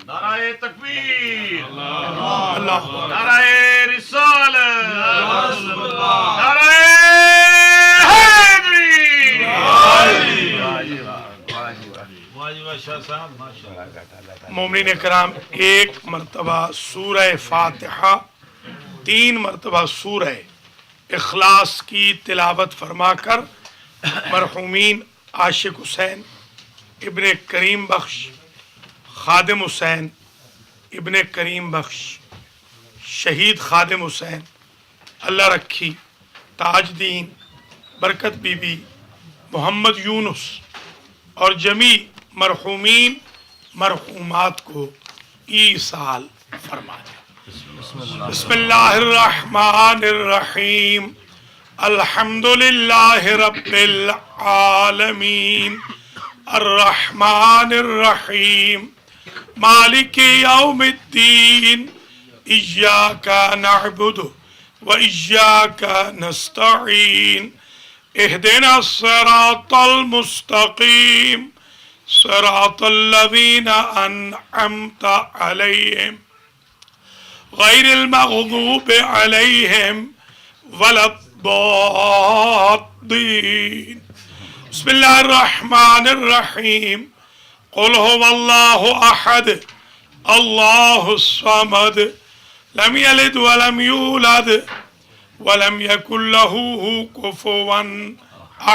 نعرہ تکبیر، نعرہ رسالت، نعرہ حیدری۔ مومنین کرام، ایک مرتبہ سورہ فاتحہ، 3 مرتبہ سورہ اخلاص کی تلاوت فرما کر مرحومین عاشق حسین ابن کریم بخش، خادم حسین ابن کریم بخش، شہید خادم حسین اللہ رکھی، تاج دین برکت بی بی، محمد یونس اور جمیع مرحومین مرحومات کو ایصال فرما دیں۔ بسم اللہ الرحمن الرحیم، الحمدللہ رب العالمین، الرحمن الرحیم، مالک یوم الدین، ایاک نعبد و ایاک نستعین، اہدنا الصراط المستقیم، صراط الذین انعمت علیہم غیر المغضوب علیہم ولا الضالین۔ بسم اللہ الرحمن الرحیم، قل هو اللہ احد اللہ الصمد لم یلد ولم یولد ولم یکن له کفوا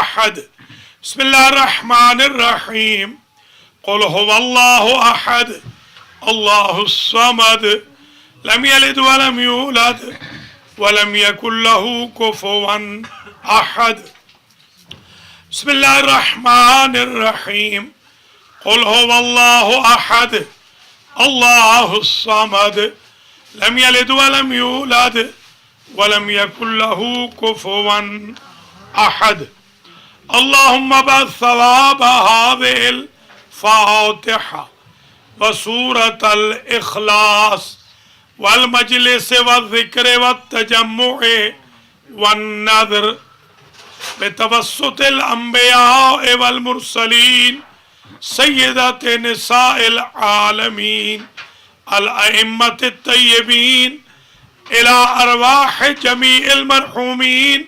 احد۔ بسم اللہ الرحمن الرحیم، قل هو اللہ احد اللہ الصمد لم یلد ولم یولد ولم یکن له کفوا احد۔ بسم اللہ الرحمن الرحیم، قل هو اللہ احد اللہ الصمد لم یلد ولم یولد ولم یکن له کفوا احد۔ اللہم بارک ثواب هذه الفاتحة وسورة الإخلاص والمجلس والذکر والتجمع والنذر بتوسط الانبیاء والمرسلین سیدات نساء العالمین الائمة الطیبین الى ارواح جمیع المرحومین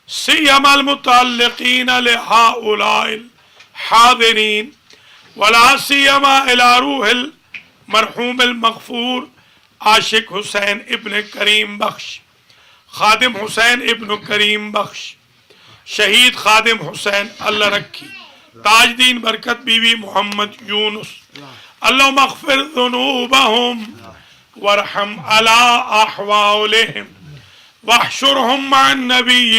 سیما المتعلقین لہؤلاء الحاضرین ولا سیما الى روح المرحوم المغفور عاشق حسین ابن کریم بخش، خادم حسین ابن کریم بخش، شہید خادم حسین اللہ رکھی، تاج دین برکت بی بی محمد یونس، اللہم اغفر ذنوبہم وارحم علی احوالہم واحشرہم مع النبی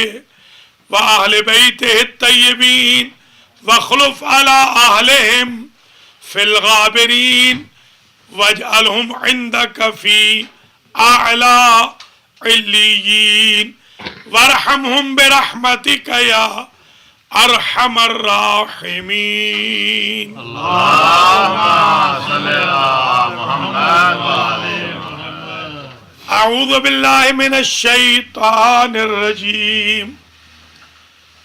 وآہل بیتہ الطیبین واخلف علی اہلہم فی الغابرین واجعلہم عندک فی اعلی علیین وارحمہم برحمتک یا ارحم الراحمین۔ اللہم صلی علی محمد وآلہ محمد۔ اعوذ باللہ من الشیطان الرجیم،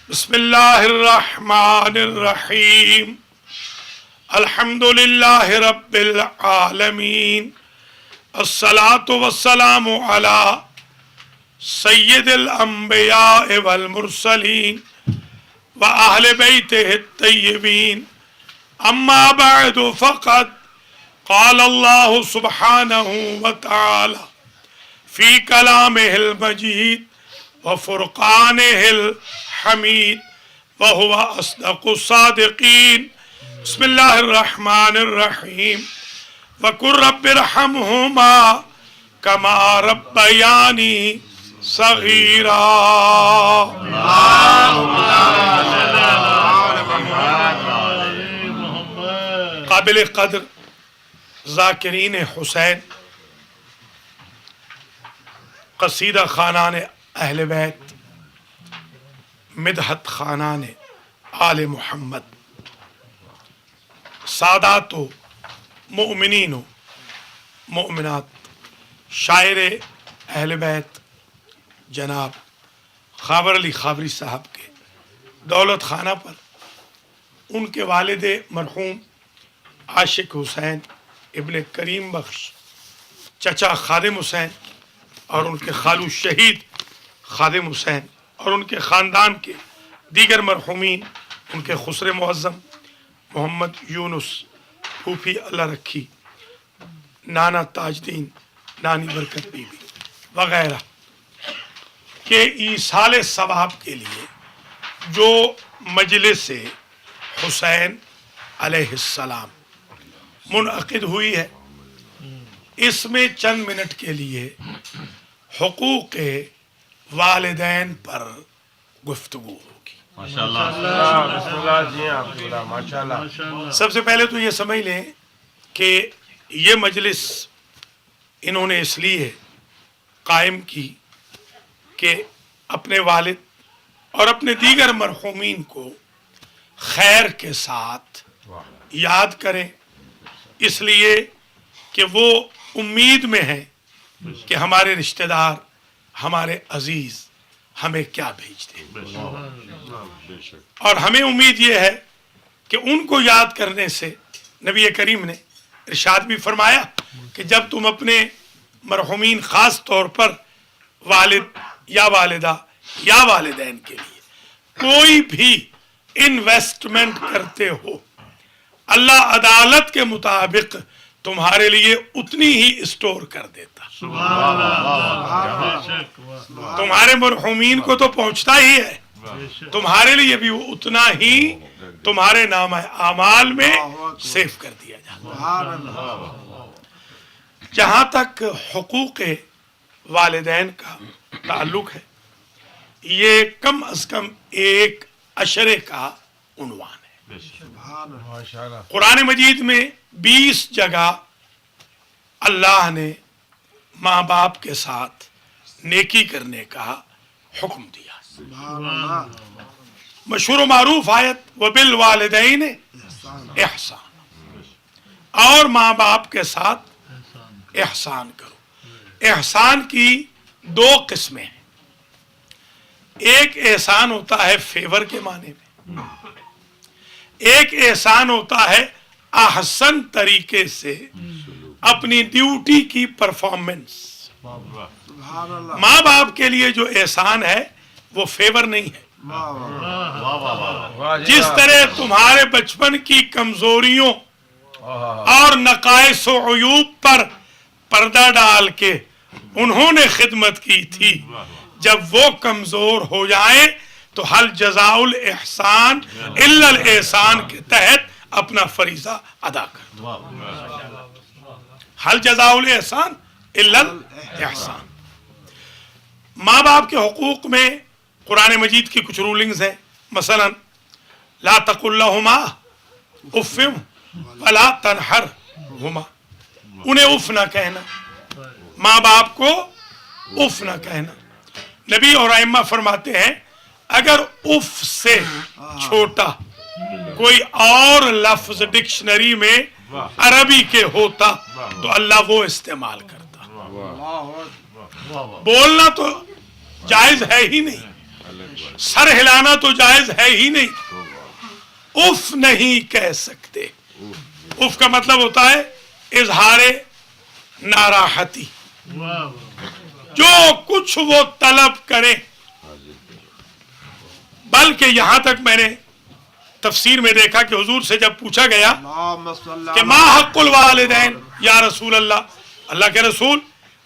بسم اللہ الرحمن الرحیم، الحمدللہ رب العالمین، الصلاة والسلام علی سید الانبیاء والمرسلین وآہل بیتہ الطیبین، اما بعد فقد قال اللہ سبحانہ وتعالی فی کلامہ المجید وفرقانہ الحمید وہو اصدق الصادقین۔ بسم اللہ الرحمن الرحیم، وقل رب ارحمہما کما ربیانی صغیرا۔ قابل قدر ذاکرین حسین، قصیدہ خانان اہل بیت، مدحت خانان آل محمد، سادات و مؤمنین و مؤمنات، شاعر اہل بیت جناب خاور علی خاوری صاحب کے دولت خانہ پر ان کے والد مرحوم عاشق حسین ابن کریم بخش، چچا خادم حسین اور ان کے خالو شہید خادم حسین اور ان کے خاندان کے دیگر مرحومین، ان کے خسر معظم محمد یونس، پھوپھی اللہ رکھی، نانا تاج دین، نانی برکت بی بی وغیرہ کے ایصال ثواب کے لیے جو مجلس حسین علیہ السلام منعقد ہوئی ہے، اس میں چند منٹ کے لیے حقوق والدین پر گفتگو ہوگی۔ سب سے پہلے تو یہ سمجھ لیں کہ یہ مجلس انہوں نے اس لیے قائم کی کہ اپنے والد اور اپنے دیگر مرحومین کو خیر کے ساتھ یاد کریں، اس لیے کہ وہ امید میں ہیں کہ ہمارے رشتہ دار، ہمارے عزیز ہمیں کیا بھیجتے ہیں، اور ہمیں امید یہ ہے کہ ان کو یاد کرنے سے نبی کریم نے ارشاد بھی فرمایا کہ جب تم اپنے مرحومین خاص طور پر والد یا والدہ یا والدین کے لیے کوئی بھی انویسٹمنٹ کرتے ہو، اللہ عدالت کے مطابق تمہارے لیے اتنی ہی اسٹور کر دیتا۔ تمہارے مرحومین کو تو پہنچتا ہی ہے، تمہارے لیے بھی وہ اتنا ہی تمہارے نام اعمال میں سیو کر دیا جاتا۔ جہاں تک حقوق والدین کا تعلق ہے، یہ کم از کم ایک عشرے کا عنوان ہے۔ قرآن مجید میں 20 جگہ اللہ نے ماں باپ کے ساتھ نیکی کرنے کا حکم دیا۔ مشہور و معروف آیت وَبِالْوَالِدَيْنِ احسان، اور ماں باپ کے ساتھ احسان کرو۔ احسان کی 2 قسمیں ہیں، ایک احسان ہوتا ہے فیور کے معنی میں، ایک احسان ہوتا ہے احسن طریقے سے اپنی ڈیوٹی کی پرفارمنس۔ ماں باپ کے لیے جو احسان ہے وہ فیور نہیں ہے۔ جس طرح تمہارے بچپن کی کمزوریوں اور نقائص و عیوب پر پردہ ڈال کے انہوں نے خدمت کی تھی، جب وہ کمزور ہو جائیں تو حل جزاء الاحسان الا الاحسان کے تحت اپنا فریضہ ادا کر دو۔ حل جزاء الاحسان الا الاحسان۔ ماں باپ کے حقوق میں قرآن مجید کی کچھ رولنگز ہیں، مثلا لا تقل لہما اف ولا تنہرہما، انہیں اف نہ کہنا، ماں باپ کو اف نہ کہنا۔ نبی اور ائمہ فرماتے ہیں اگر اف سے چھوٹا کوئی اور لفظ ڈکشنری میں عربی کے ہوتا تو اللہ وہ استعمال کرتا۔ بولنا تو جائز ہے ہی نہیں، سر ہلانا تو جائز ہے ہی نہیں، اف نہیں کہہ سکتے۔ اف کا مطلب ہوتا ہے اظہار ناراحتی، جو کچھ وہ طلب کرے۔ بلکہ یہاں تک میں نے تفسیر میں دیکھا کہ حضور سے جب پوچھا گیا کہ ما حق الوالدین یا رسول اللہ، اللہ کے رسول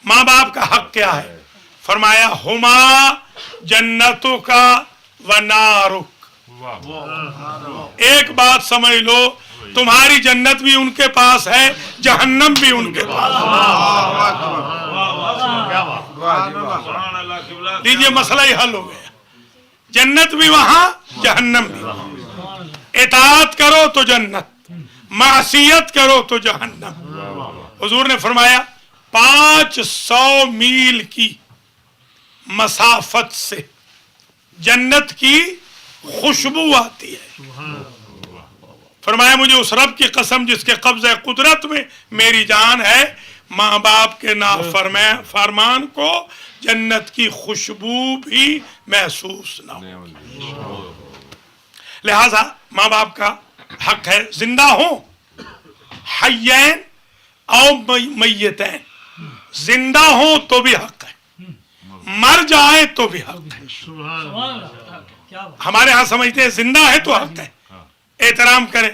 ماں باپ کا حق کیا ہے؟ فرمایا ہما جنتوں کا و نارک۔ ایک بات سمجھ لو، تمہاری جنت بھی ان کے پاس ہے، جہنم بھی ان کے پاس ہے۔ لیجئے مسئلہ ہی حل ہو گیا، جنت بھی وہاں، جہنم بھی وہاں۔ اطاعت کرو تو جنت، معصیت کرو تو جہنم۔ حضور نے فرمایا 500 میل کی مسافت سے جنت کی خوشبو آتی ہے۔ فرمایا مجھے اس رب کی قسم جس کے قبضہ قدرت میں میری جان ہے، ماں باپ کے نافرمان کو جنت کی خوشبو بھی محسوس نہ ہو۔ لہذا ماں باپ کا حق ہے، زندہ ہوں حیین او میتین، زندہ ہوں تو بھی حق ہے، مر جائیں تو بھی حق ہے۔ ہمارے ہاں سمجھتے ہیں زندہ ہے تو حق ہے، احترام کریں،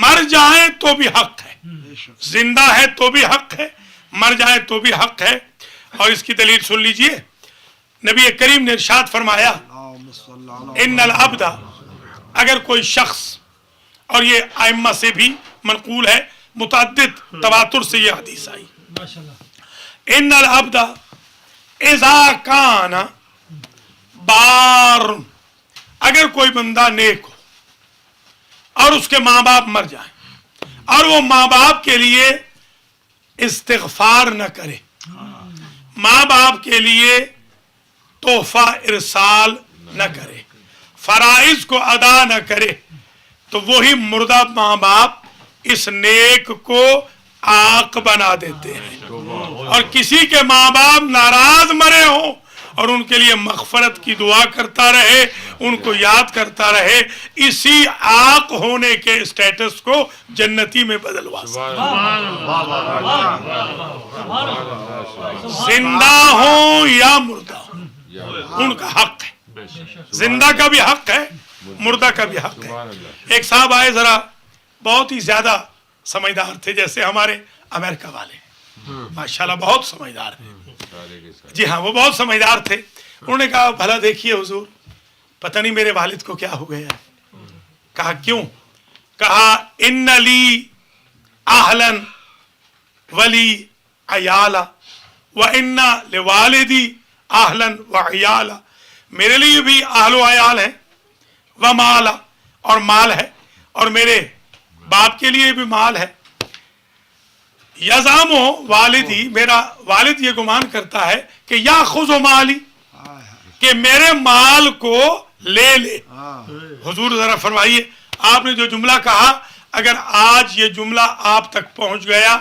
مر جائیں تو بھی حق ہے، زندہ ہے تو بھی حق ہے، مر جائیں تو بھی حق ہے۔ اور اس کی دلیل سن لیجئے، نبی کریم نے ارشاد فرمایا ان العبد، اگر کوئی شخص، اور یہ ائمہ سے بھی منقول ہے، متعدد تواتر سے یہ حدیث آئی، ان العبد اذا کان بار، اگر کوئی بندہ نیک ہو اور اس کے ماں باپ مر جائیں اور وہ ماں باپ کے لیے استغفار نہ کرے، ماں باپ کے لیے تحفہ ارسال نہ کرے، فرائض کو ادا نہ کرے، تو وہی مردہ ماں باپ اس نیک کو عاق بنا دیتے ہیں۔ اور کسی کے ماں باپ ناراض مرے ہوں اور ان کے لیے مغفرت کی دعا کرتا رہے، ان کو یاد کرتا رہے، اسی عاق ہونے کے اسٹیٹس کو جنتی میں بدلوا سکتا ہے۔ زندہ ہوں یا مردہ ہوں، ان کا حق ہے، زندہ کا بھی حق ہے، مردہ کا بھی حق ہے۔ ایک صاحب آئے، ذرا بہت ہی زیادہ سمجھدار تھے، جیسے ہمارے امریکہ والے، ماشاءاللہ بہت سمجھدار ہیں۔ جی ہاں، وہ بہت سمجھدار تھے۔ انہوں نے کہا بھلا دیکھیے حضور، پتہ نہیں میرے والد کو کیا ہو گیا ہے۔ کہا کیوں؟ کہا ان لی اہلن ولی عیالا وان لوالدی اہلن وعیالا، میرے لیے بھی اہل و عیال ہیں، ومالا، اور مال ہے، اور میرے باپ کے لیے بھی مال ہے۔ یزامو والدی، میرا والد یہ گمان کرتا ہے کہ یا خذ مالی، کہ میرے مال کو لے لے۔ حضور ذرا فرمائیے، آپ نے جو جملہ کہا، اگر آج یہ جملہ آپ تک پہنچ گیا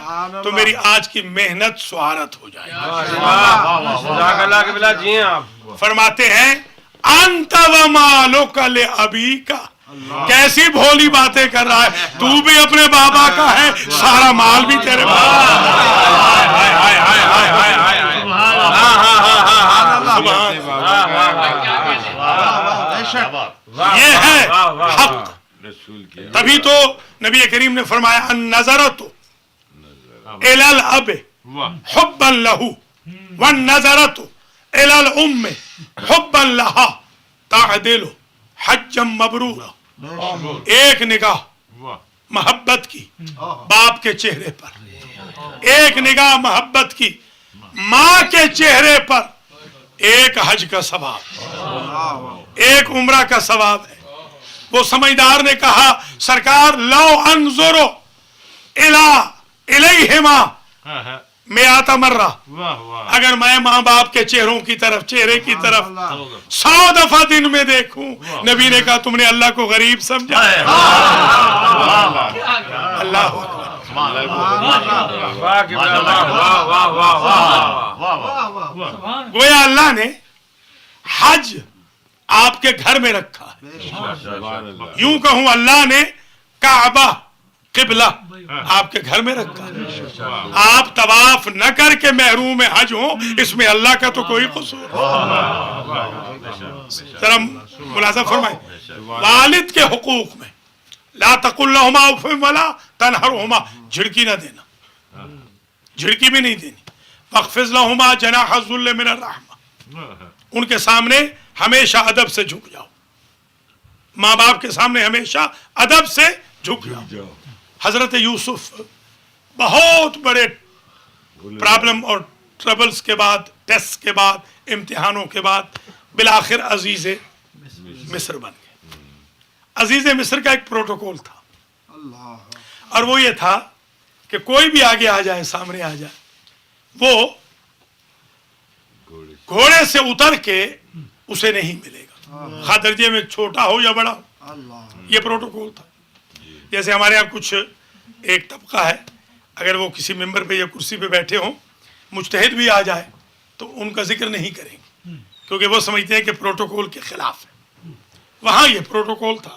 تو میری آج کی محنت سوارت ہو جائے گی۔ فرماتے ہیں انت ومالک لابیک، کیسی بھولی باتیں کر رہا ہے، تو بھی اپنے بابا کا ہے، سارا مال بھی تیرے بابا کا۔ یہ ہے حق۔ تبھی تو نبی کریم نے فرمایا النظرۃ الی الاب حبا لہ والنظرۃ الی الام حبا لہا تعدل حجا مبرورا۔ ایک نگاہ محبت کی باپ کے چہرے پر، ایک نگاہ محبت کی ماں کے چہرے پر، ایک حج کا ثواب، ایک عمرہ کا ثواب ہے۔ وہ سمجھدار نے کہا سرکار لو انظرو الیہما مئات مرہ، اگر میں ماں باپ کے چہروں کی طرف، چہرے کی طرف 100 دفعہ دن میں دیکھوں، نبی نے کہا تم نے اللہ کو غریب سمجھا ہے۔ اللہ گویا اللہ نے حج آپ کے گھر میں رکھا ہے، یوں کہوں اللہ نے کعبہ قبلہ آپ کے گھر میں رکھا ہے۔ آپ طواف نہ کر کے محروم حج ہوں، اس میں اللہ کا تو کوئی قصور ذرا ملاحظہ فرمائیں۔ والد کے حقوق میں لا تقل لهما اف ولا تنهرهما، جھڑکی نہ دینا، جھڑکی بھی نہیں دینی۔ واخفض لهما جناح الذل من الرحمہ، ان کے سامنے ہمیشہ ادب سے جھک جاؤ، ماں باپ کے سامنے ہمیشہ ادب سے جھک جاؤ۔ حضرت یوسف بہت بڑے پرابلم اور ٹربلز کے بعد، ٹیسٹ کے بعد، امتحانوں کے بعد بالآخر عزیز مصر بن گئے۔ عزیز مصر کا ایک پروٹوکول تھا، اور وہ یہ تھا کہ کوئی بھی آگے آ جائے، سامنے آ جائے، وہ گھوڑے سے اتر کے اسے نہیں ملے گا، خواہ درجے میں چھوٹا ہو یا بڑا ہو۔ یہ پروٹوکول تھا۔ جیسے ہمارے یہاں کچھ ایک طبقہ ہے، اگر وہ کسی ممبر پہ یا کرسی پہ بیٹھے ہوں، مجتہد بھی آ جائے تو ان کا ذکر نہیں کریں گے، کیونکہ وہ سمجھتے ہیں کہ پروٹوکول کے خلاف ہے۔ وہاں یہ پروٹوکول تھا۔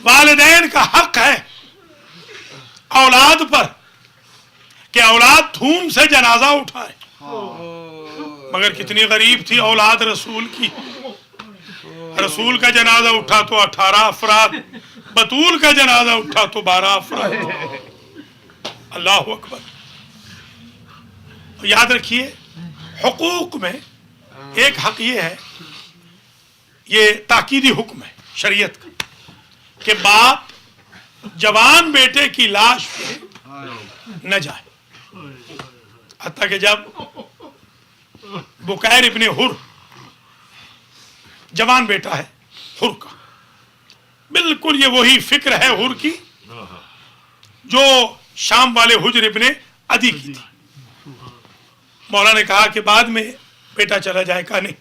والدین کا حق ہے اولاد پر کہ اولاد دھوم سے جنازہ اٹھائے، مگر کتنی غریب تھی اولاد رسول کی. رسول کا جنازہ اٹھا تو 18 افراد، بطول کا جنازہ اٹھا تو 12 افراد. اللہ اکبر. یاد رکھیے حقوق میں ایک حق یہ ہے، یہ تاکیدی حکم ہے شریعت کا، کہ باپ جوان بیٹے کی لاش پہ نہ جائے. حتیٰ کہ جب بکیر ابن حر، جوان بیٹا ہے حر کا، بالکل یہ وہی فکر ہے حر کی جو شام والے حجر ابن عدی کی تھی. مولا نے کہا کہ بعد میں بیٹا چلا جائے گا، نہیں،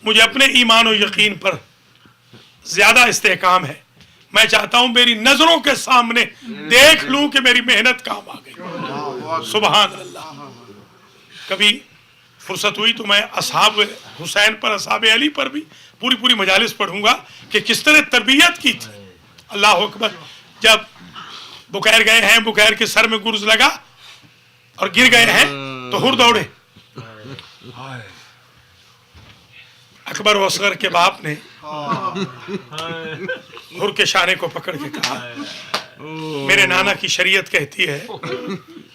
مجھے اپنے ایمان و یقین پر زیادہ استحکام ہے، میں چاہتا ہوں میری نظروں کے سامنے دیکھ لوں کہ میری محنت کام آ گئی. سبحان اللہ. کبھی فرصت ہوئی تو میں اصحاب حسین پر، اصحاب علی پر بھی پوری مجالس پڑھوں گا کہ کس طرح تربیت کی تھی. اللہ اکبر. جب بکیر گئے ہیں، بکیر کے سر میں گرز لگا اور گر گئے ہیں تو حر دوڑے. اکبر و اصغر کے باپ نے حر کے شانے کو پکڑ کے کہا، میرے نانا کی شریعت کہتی ہے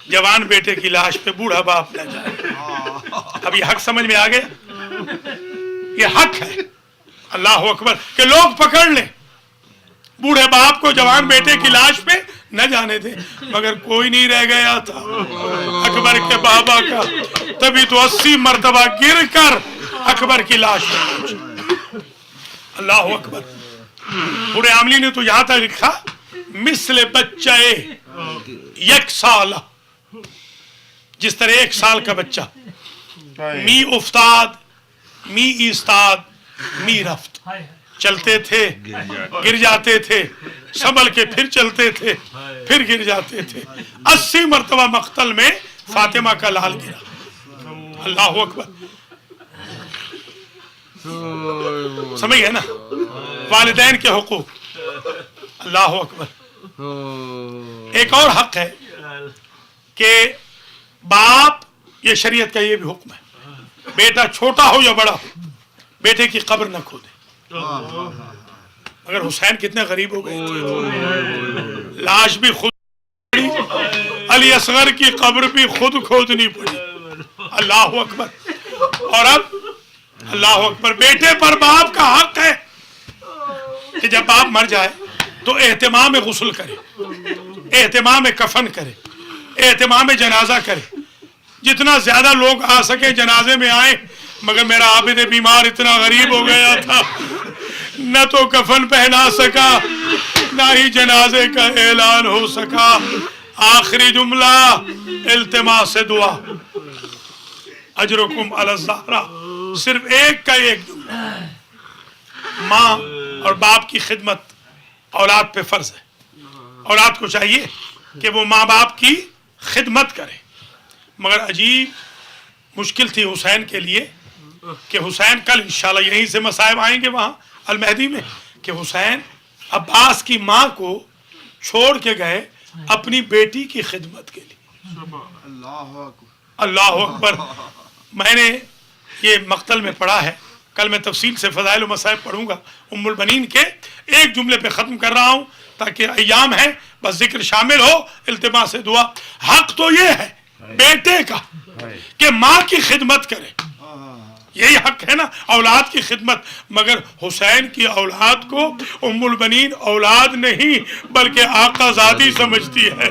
جوان بیٹے کی لاش پہ بوڑھا باپ نہ جائے. اب یہ حق سمجھ میں آ گیا، یہ حق ہے. اللہ اکبر. کہ لوگ پکڑ لیں بوڑھے باپ کو جوان بیٹے کی لاش پہ نہ جانے دیں، مگر کوئی نہیں رہ گیا تھا اکبر کے بابا کا. تبھی تو 80 مرتبہ گر کر اکبر کی لاش پہ پہنچا. اللہ اکبر. بوڑھے عاملی نے تو یہاں تک لکھا مثل بچہ یک سال، جس طرح 1 سال کا بچہ می افتاد می ایستاد می رفت، چلتے تھے گر جاتے تھے، سنبھل کے پھر چلتے تھے پھر گر جاتے تھے. 80 مرتبہ مقتل میں فاطمہ کا لال گرا. اللہ اکبر. سمجھ گئے نا والدین کے حقوق. اللہ اکبر. ایک اور حق ہے کہ باپ، یہ شریعت کا یہ بھی حکم ہے، بیٹا چھوٹا ہو یا بڑا ہو بیٹے کی قبر نہ کھودے. مگر حسین کتنے غریب ہو گئے تھے، لاش بھی خود پڑی، علی اصغر کی قبر بھی خود کھودنی پڑی. اللہ اکبر. اور اب اللہ اکبر، بیٹے پر باپ کا حق ہے کہ جب باپ مر جائے تو اہتمام غسل کرے، اہتمام کفن کرے، اہتمام جنازہ کرے. جتنا زیادہ لوگ آ سکے جنازے میں آئیں. مگر میرا عابد بیمار اتنا غریب ہو گیا تھا، نہ تو کفن پہنا سکا نہ ہی جنازے کا اعلان ہو سکا. آخری جملہ التماس دعا، اجرکم علی الزہرا، صرف ایک کا ایک جملہ. ماں اور باپ کی خدمت اولاد پہ فرض ہے. اولاد کو چاہیے کہ وہ ماں باپ کی خدمت کرے. مگر عجیب مشکل تھی حسین کے لیے کہ حسین کل انشاءاللہ یہیں سے مصائب آئیں گے وہاں المہدی میں، کہ حسین عباس کی ماں کو چھوڑ کے گئے اپنی بیٹی کی خدمت کے لیے. اللہ اکبر. میں نے یہ مقتل میں پڑھا ہے، کل میں تفصیل سے فضائل و مصائب پڑھوں گا. ام البنین کے ایک جملے پہ ختم کر رہا ہوں تاکہ ایام ہے بس ذکر شامل ہو. التماس دعا. حق تو یہ ہے بیٹے کا کہ ماں کی خدمت کرے، یہی حق ہے نا، اولاد کی خدمت. مگر حسین کی اولاد کو ام البنین اولاد نہیں بلکہ آقا زادی سمجھتی ہے،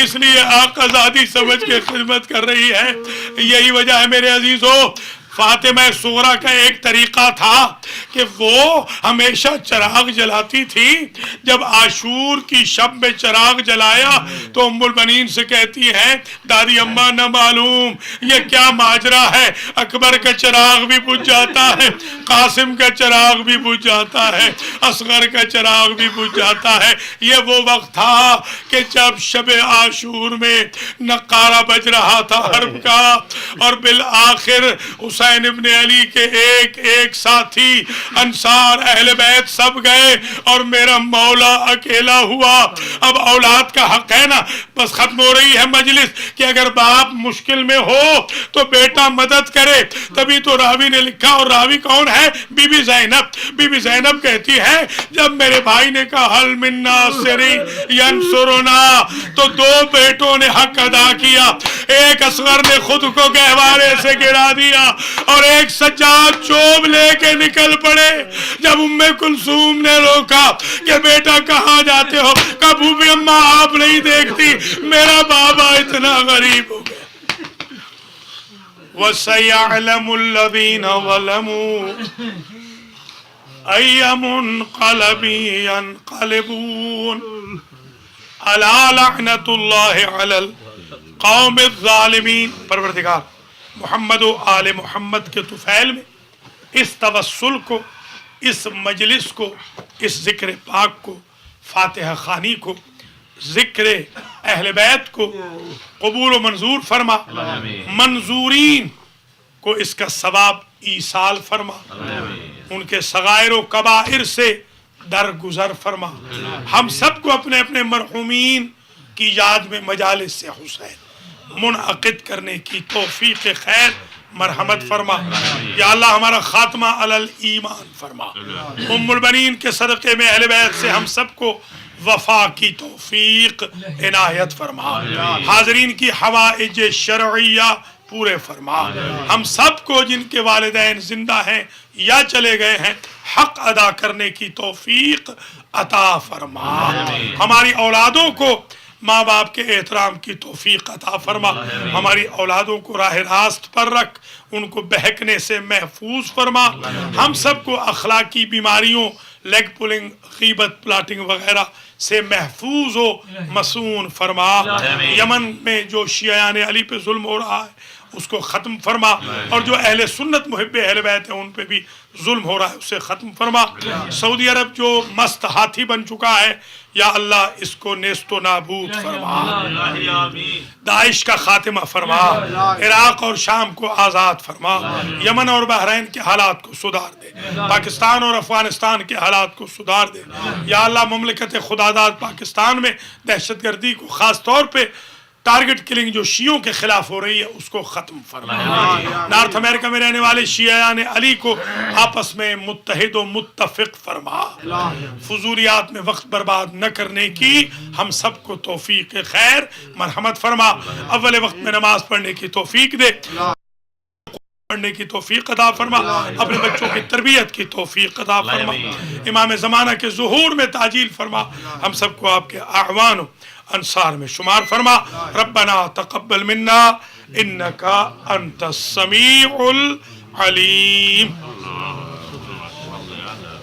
اس لیے آقا زادی سمجھ کے خدمت کر رہی ہے. یہی وجہ ہے میرے عزیزو، فاطمہ صغریٰ کا ایک طریقہ تھا کہ وہ ہمیشہ چراغ جلاتی تھی. جب عاشور کی شب میں چراغ جلایا تو ام البنین سے کہتی ہے دادی اماں نہ معلوم یہ کیا ماجرا ہے، اکبر کا چراغ بھی بجھ جاتا ہے، قاسم کا چراغ بھی بجھ جاتا ہے، اصغر کا چراغ بھی بجھ جاتا ہے. یہ وہ وقت تھا کہ جب شب عاشور میں نقارہ بج رہا تھا حرب کا، اور بالآخر حسین حسین ابن علی کے ایک ایک ساتھی انصار اہل بیت سب گئے اور میرا مولا اکیلا ہوا. اب اولاد کا حق ہے نا, بس ختم ہو رہی ہے مجلس کہ اگر باپ مشکل میں ہو تو بیٹا مدد کرے. تبھی تو راوی نے لکھا, اور راوی کون ہے؟ بی بی زینب. بی بی زینب کہتی ہے جب میرے بھائی نے کہا حل من ناصر ینصرنا, تو دو بیٹوں نے حق ادا کیا. ایک اصغر نے خود کو گہوارے سے گرا دیا اور ایک سجاد چوب لے کے نکل پڑے. جب ام کلثوم نے روکا کہ بیٹا کہاں جاتے ہو, کبھی بھی اماں آپ نہیں دیکھتی, میرا بابا اتنا غریب ہو گیا. وَسَيَعْلَمُ الَّذِينَ ظَلَمُوا أَيَّ مُنْقَلَبٍ يَنْقَلِبُونَ أَلَا لَعْنَةُ اللَّهِ عَلَى الْقَوْمِ الظَّالِمِينَ. پروردگار محمد و آل محمد کے طفیل میں اس توسل کو, اس مجلس کو, اس ذکر پاک کو, فاتحہ خوانی کو, ذکر اہل بیت کو قبول و منظور فرما. منظورین کو اس کا ثواب ایصال فرما. ان کے صغائر و کبائر سے درگزر فرما. ہم سب کو اپنے اپنے مرحومین کی یاد میں مجالس سے حسین منعقد کرنے کی توفیق خیر مرحمت فرما. یا اللہ ہمارا خاتمہ علی الایمان فرما. ام البنین کے صدقے میں اہل بیت سے ہم سب کو وفا کی توفیق عنایت فرما. حاضرین کی حوائج شرعیہ پورے فرما. ہم سب کو جن کے والدین زندہ ہیں یا چلے گئے ہیں حق ادا کرنے کی توفیق عطا فرما. ہماری اولادوں کو ماں باپ کے احترام کی توفیق عطا فرما. ہماری اولادوں کو راہ راست پر رکھ, ان کو بہکنے سے محفوظ فرما. ہم سب کو اخلاقی بیماریوں, لیگ پولنگ, غیبت, پلاٹنگ وغیرہ سے محفوظ و مسون فرما. یمن میں جو شیعان علی پہ ظلم ہو رہا ہے اس کو ختم فرما, اور جو اہل سنت محب اہل بیت ہیں ان پہ بھی ظلم ہو رہا ہے اسے ختم فرما. سعودی عرب جو مست ہاتھی بن چکا ہے یا اللہ اس کو نیست و نابود فرما. داعش کا خاتمہ فرما. عراق اور شام کو آزاد فرما. یمن اور بحرین کے حالات کو سدھار دے. پاکستان اور افغانستان کے حالات کو سدھار دے. یا اللہ مملکت خداداد پاکستان میں دہشت گردی کو, خاص طور پہ ٹارگٹ کلنگ جو شیعوں کے خلاف ہو رہی ہے اس کو ختم فرما. نارتھ امریکہ میں رہنے والے شیعان علی کو آپس میں متحد و متفق فرما. فضولیات میں وقت برباد نہ کرنے کی ہم سب کو توفیق خیر مرحمت فرما. اول وقت میں نماز پڑھنے کی توفیق دے, پڑھنے کی توفیق عطا فرما. اپنے بچوں کی تربیت کی توفیق عطا فرما. امام زمانہ کے ظہور میں تعجیل فرما. ہم سب کو آپ کے اعوان و انصار میں شمار فرما. ربنا تقبل منا انکا انت السمیع العلیم.